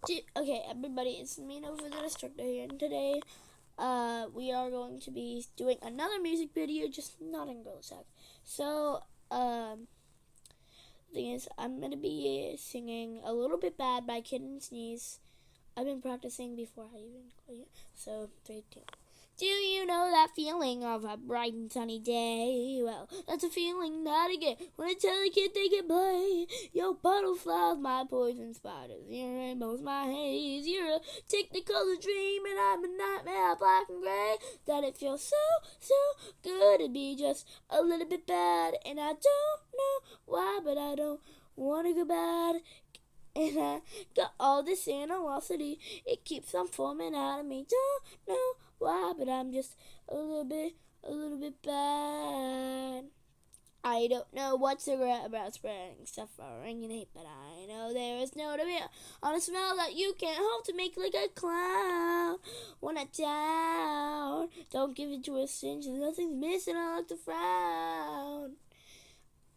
Okay, everybody, it's me, Nova the Destructor here, and today, we are going to be doing another music video, just not in Girl Attack. So, the thing is, I'm gonna be singing a little bit bad by Kitten Sneeze. I've been practicing before I even call you. So, 3, 2. Do you know that feeling of a bright and sunny day? Well, that's a feeling that I get when I tell a kid they can play. Your butterflies, my poison spiders, your rainbows, my haze. You're a technicolor dream, and I'm a nightmare, black and gray. That it feels so good to be just a little bit bad, and I don't know why, but I don't want to go bad. And I got all this animosity, it keeps on forming out of me. Don't know why, but I'm just a little bit bad. I don't know what's regret about spreading suffering and hate, but I know there is no debate on a smell that you can't hope to make like a clown. When I down, don't give it to a cinch, nothing's missing, I like to frown.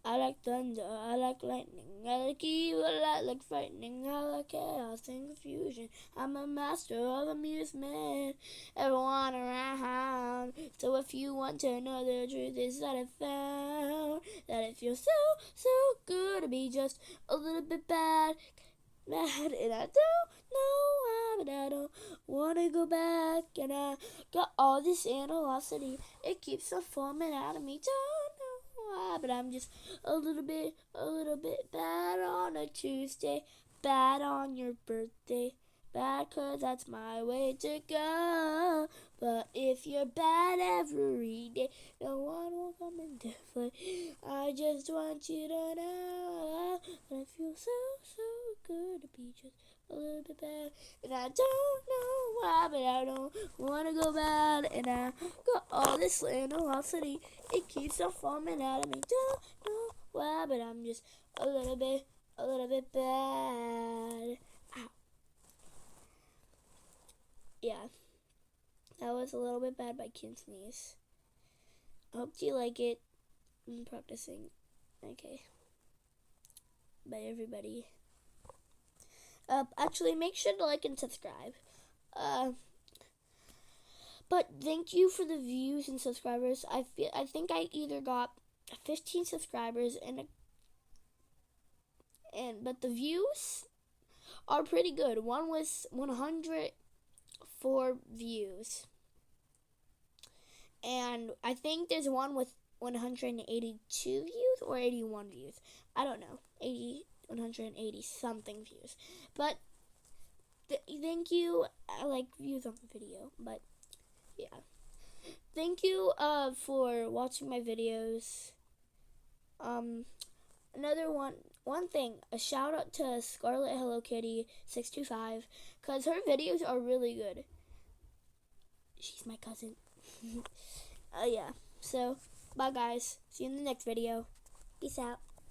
I like thunder, I like lightning, I like evil, I like frightening, I like chaos and confusion. I'm a master of amusement, everyone around. So if you want to know the truth is that I found that it feels so good to be just a little bit mad, and I don't know why, but I don't want to go back, and I got all this animosity, it keeps on forming out of me. Don't know why, but I'm just a little bit bad on a Tuesday, bad on your birthday, bad 'cause that's my way to go. But if you're bad every day, no one will come into play. I just want you to know that I feel so good to be just a little bit bad, and I don't know why, but I don't want to go bad, and I got all this animosity, it keeps on forming out of me. Don't know why, but I'm just a little bit bad. Ow. Yeah, that was a little bit bad by Kim Sneeze. I hope you like it. I'm practicing. Okay. Bye, everybody. Actually, make sure to like and subscribe. But thank you for the views and subscribers. I think I either got 15 subscribers but the views are pretty good. One was 104 views, and I think there's one with 182 views or 81 views. I don't know, 180 something views. But thank you. I like views on the video, but yeah. Thank you for watching my videos. Another one thing, a shout out to Scarlet Hello Kitty 625, because her videos are really good. She's my cousin. Yeah. So, bye guys. See you in the next video. Peace out.